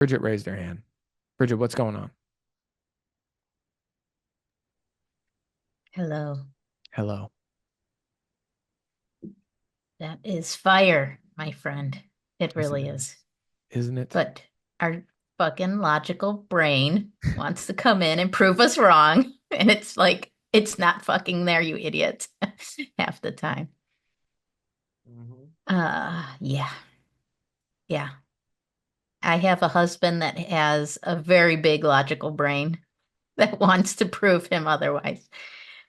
Bridget raised her hand. Bridget, what's going on? Hello. Hello. That is fire, my friend. It Isn't really it? is. Isn't it? But our fucking logical brain wants to come in and prove us wrong. And it's like, it's not fucking there, you idiot, half the time. Mhm. Yeah, yeah. I have a husband that has a very big logical brain that wants to prove him otherwise.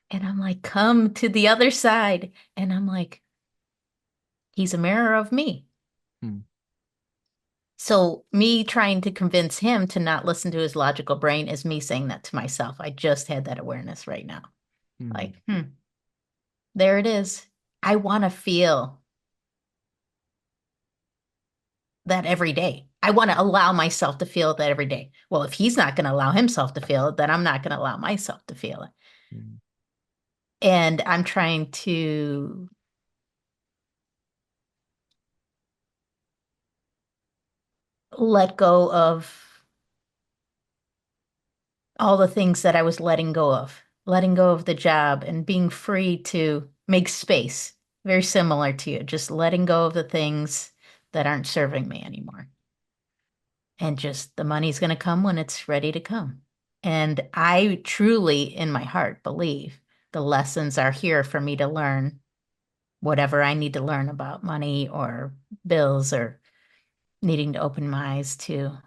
And I'm like, come to the other side. And I'm like, he's a mirror of me. Hmm. So me trying to convince him to not listen to his logical brain is me saying that to myself. I just had that awareness right now. Hmm. Like, there it is. I want to feel that every day. I want to allow myself to feel that every day. Well, if he's not going to allow himself to feel it, then I'm not going to allow myself to feel it. Hmm. And I'm trying to let go of all the things that I was letting go of the job and being free to make space. Very similar to you, just letting go of the things that aren't serving me anymore. And just the money's going to come when it's ready to come. And I truly, in my heart, believe the lessons are here for me to learn whatever I need to learn about money or bills or needing to open my eyes to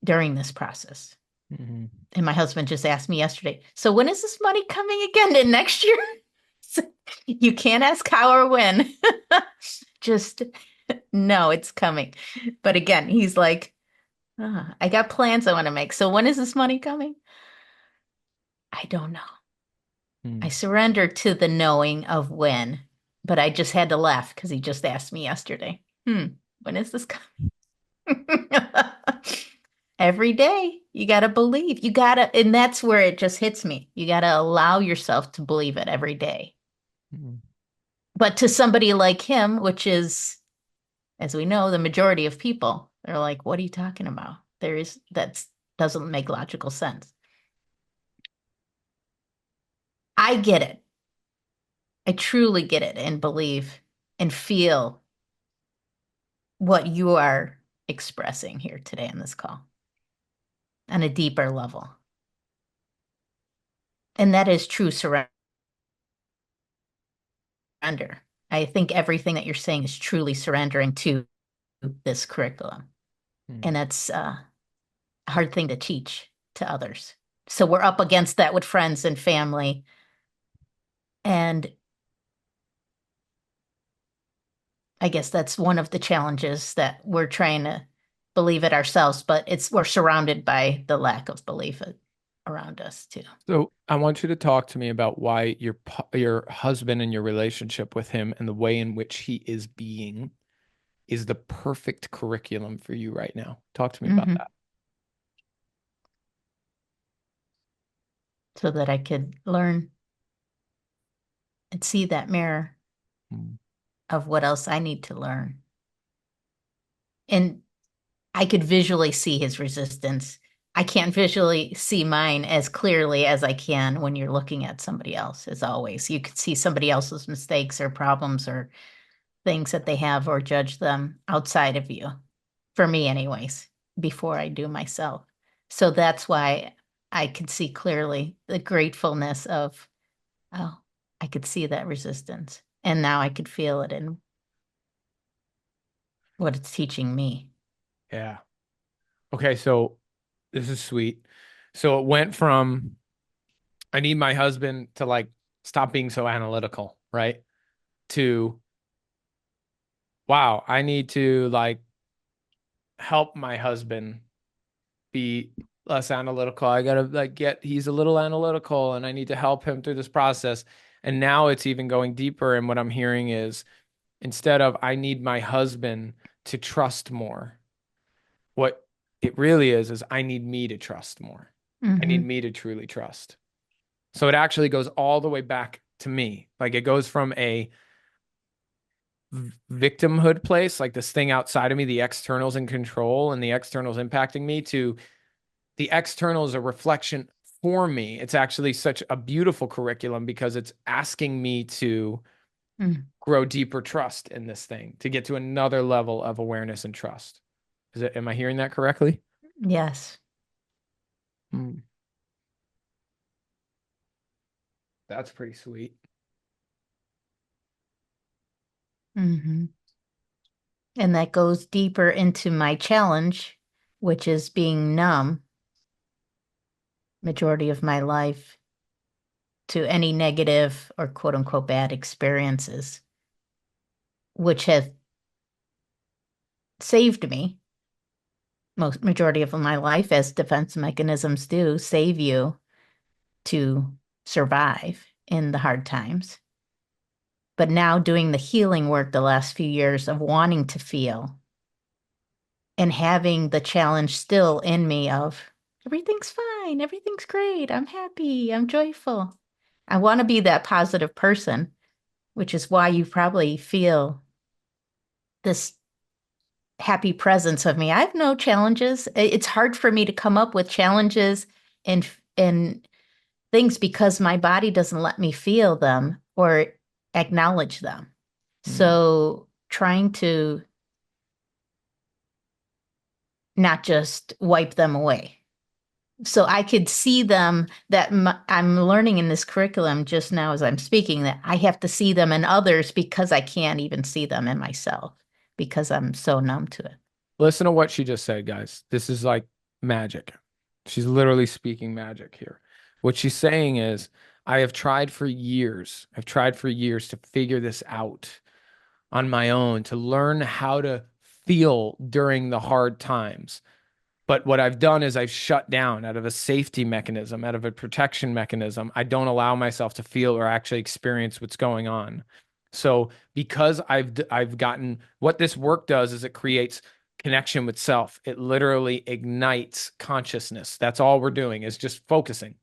during this process. Mhm. And my husband just asked me yesterday, so when is this money coming again? In next year? You can't ask how or when. Just no, it's coming. But again, he's like, I got plans I want to make. So when is this money coming? I don't know. I Hmm. surrender to the knowing of when, but I just had to laugh because he just asked me yesterday, when is this coming? Every day, you got to believe. You got to, and that's where it just hits me. You got to allow yourself to believe it every day. Hmm. But to somebody like him, which is, as we know, the majority of people, they're like, what are you talking about? That doesn't make logical sense. I get it. I truly get it and believe and feel what you are expressing here today on this call on a deeper level. And that is true surrender. I think everything that you're saying is truly surrendering to this curriculum. Hmm. And that's a hard thing to teach to others. So we're up against that with friends and family. And I guess that's one of the challenges that we're trying to believe it ourselves, but we're surrounded by the lack of belief around us too. So I want you to talk to me about why your husband and your relationship with him and the way in which he is being is the perfect curriculum for you right now. Talk to me about hmm that. So that I could learn and see that mirror Hmm. of what else I need to learn. And I could visually see his resistance. I can't visually see mine as clearly as I can when you're looking at somebody else, as always. You could see somebody else's mistakes or problems or things that they have or judge them outside of you, for me, anyways, before I do myself. So that's why I could see clearly the gratefulness of, oh, I could see that resistance. And now I could feel it in what it's teaching me. Yeah. Okay, so this is sweet. So it went from I need my husband to like stop being so analytical, right? To wow, I need to like help my husband be less analytical. I gotta like he's a little analytical and I need to help him through this process. And now it's even going deeper. And what I'm hearing is instead of I need my husband to trust more, what it really is I need me to trust more. I need hmm me to truly trust. So it actually goes all the way back to me. Like it goes from a victimhood place, like this thing outside of me, the externals in control and the externals impacting me, to the external is a reflection for me. It's actually such a beautiful curriculum because it's asking me to Mm. grow deeper trust in this thing, to get to another level of awareness and trust. Am I hearing that correctly? Yes. Hmm. That's pretty sweet. Hmm. And that goes deeper into my challenge, which is being numb majority of my life to any negative or quote unquote bad experiences, which have saved me most majority of my life, as defense mechanisms do, save you to survive in the hard times. But now doing the healing work the last few years of wanting to feel and having the challenge still in me of everything's fine, everything's great, I'm happy, I'm joyful. I want to be that positive person, which is why you probably feel this happy presence of me. I have no challenges. It's hard for me to come up with challenges and things because my body doesn't let me feel them or acknowledge them. Hmm. So trying to not just wipe them away. So I could see them that I'm learning in this curriculum just now as I'm speaking that I have to see them in others because I can't even see them in myself because I'm so numb to it. Listen to what she just said, guys. This is like magic. She's literally speaking magic here. What she's saying is, I have tried for years. I've tried for years to figure this out on my own, to learn how to feel during the hard times. But what I've done is I've shut down out of a safety mechanism, out of a protection mechanism. I don't allow myself to feel or actually experience what's going on. So because I've gotten, what this work does is it creates connection with self. It literally ignites consciousness. That's all we're doing is just focusing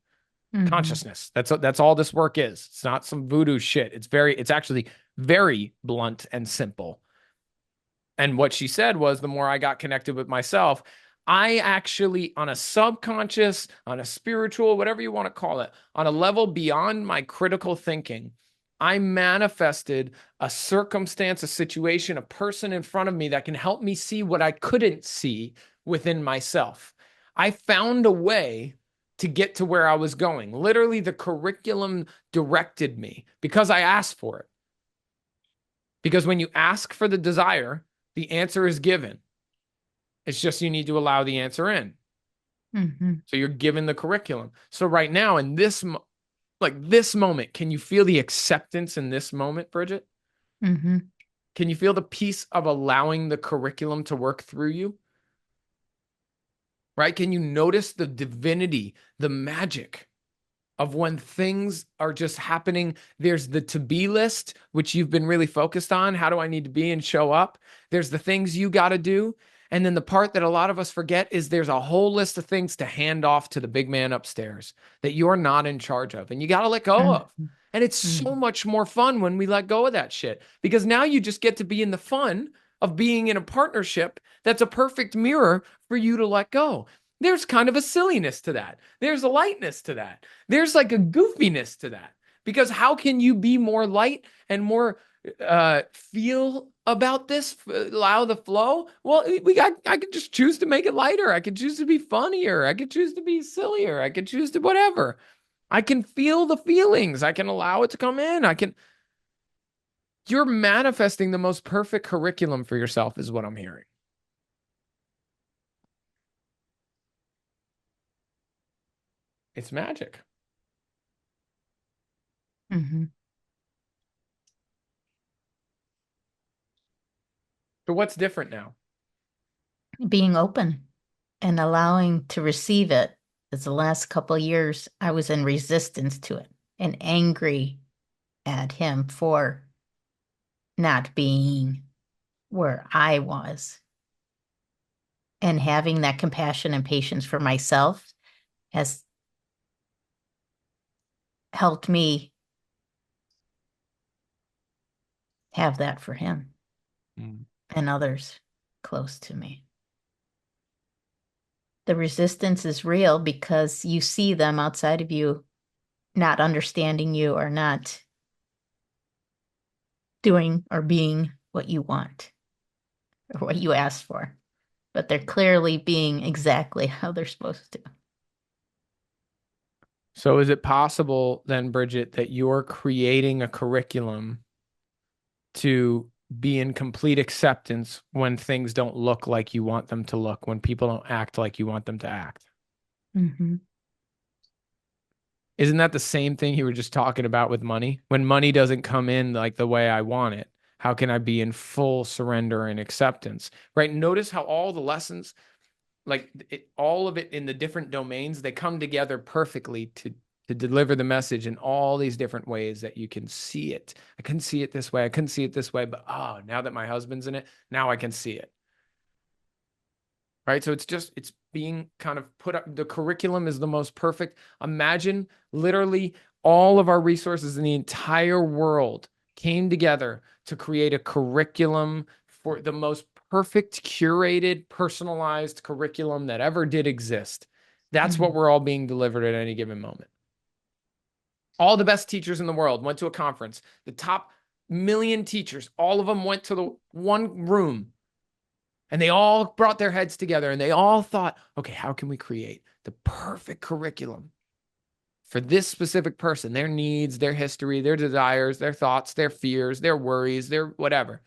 Hmm. consciousness. That's all this work is. It's not some voodoo shit. It's actually very blunt and simple. And what she said was, the more I got connected with myself, I actually, on a subconscious, on a spiritual, whatever you want to call it, on a level beyond my critical thinking, I manifested a circumstance, a situation, a person in front of me that can help me see what I couldn't see within myself. I found a way to get to where I was going. Literally, the curriculum directed me because I asked for it. Because when you ask for the desire, the answer is given. It's just you need to allow the answer in. Hmm. So you're given the curriculum. So right now in this like this moment, can you feel the acceptance in this moment, Bridget? Hmm. Can you feel the peace of allowing the curriculum to work through you? Right? Can you notice the divinity, the magic of when things are just happening? There's the to be list, which you've been really focused on. How do I need to be and show up? There's the things you got to do. And then the part that a lot of us forget is there's a whole list of things to hand off to the big man upstairs that you're not in charge of and you got to let go of. Hmm. And it's so much more fun when we let go of that shit because now you just get to be in the fun of being in a partnership that's a perfect mirror for you to let go. There's kind of a silliness to that. There's a lightness to that. There's like a goofiness to that. Because how can you be more light and more feel about this, allow the flow? Well, I could just choose to make it lighter. I could choose to be funnier. I could choose to be sillier. I could choose to whatever. I can feel the feelings. I can allow it to come in. You're manifesting the most perfect curriculum for yourself, is what I'm hearing. It's magic. Hmm. So what's different now? Being open and allowing to receive it. As the last couple of years, I was in resistance to it and angry at him for not being where I was. And having that compassion and patience for myself has helped me have that for him. Mm. and others close to me. The resistance is real because you see them outside of you not understanding you or not doing or being what you want or what you asked for, but they're clearly being exactly how they're supposed to. So is it possible then, Bridget, that you're creating a curriculum to be in complete acceptance when things don't look like you want them to look, when people don't act like you want them to act? Mm-hmm. Isn't that the same thing you were just talking about with money? When money doesn't come in like the way I want it, how can I be in full surrender and acceptance? Right? Notice how all the lessons, all of it in the different domains, they come together perfectly to deliver the message in all these different ways that you can see it. I couldn't see it this way. I couldn't see it this way, but now that my husband's in it, now I can see it. Right? So it's being kind of put up. The curriculum is the most perfect. Imagine literally all of our resources in the entire world came together to create a curriculum for the most perfect, curated, personalized curriculum that ever did exist. That's Mm-hmm. what we're all being delivered at any given moment. All the best teachers in the world went to a conference. The top million teachers, all of them went to the one room and they all brought their heads together and they all thought, okay, how can we create the perfect curriculum for this specific person, their needs, their history, their desires, their thoughts, their fears, their worries, their whatever.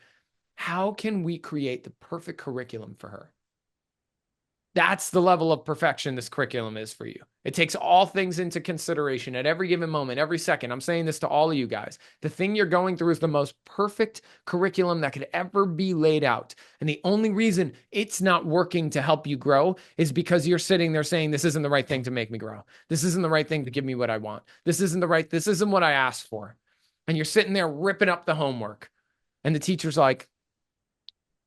How can we create the perfect curriculum for her? That's the level of perfection this curriculum is for you. It takes all things into consideration at every given moment, every second. I'm saying this to all of you guys. The thing you're going through is the most perfect curriculum that could ever be laid out. And the only reason it's not working to help you grow is because you're sitting there saying, this isn't the right thing to make me grow. This isn't the right thing to give me what I want. This isn't what I asked for. And you're sitting there ripping up the homework. And the teacher's like,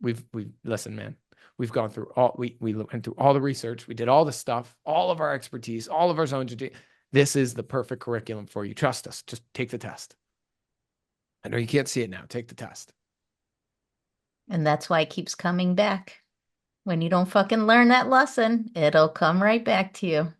we've listen, man. We've gone through we went through all the research. We did all the stuff, all of our expertise, all of our zones. This is the perfect curriculum for you. Trust us. Just take the test. I know you can't see it now. Take the test. And that's why it keeps coming back. When you don't fucking learn that lesson, it'll come right back to you.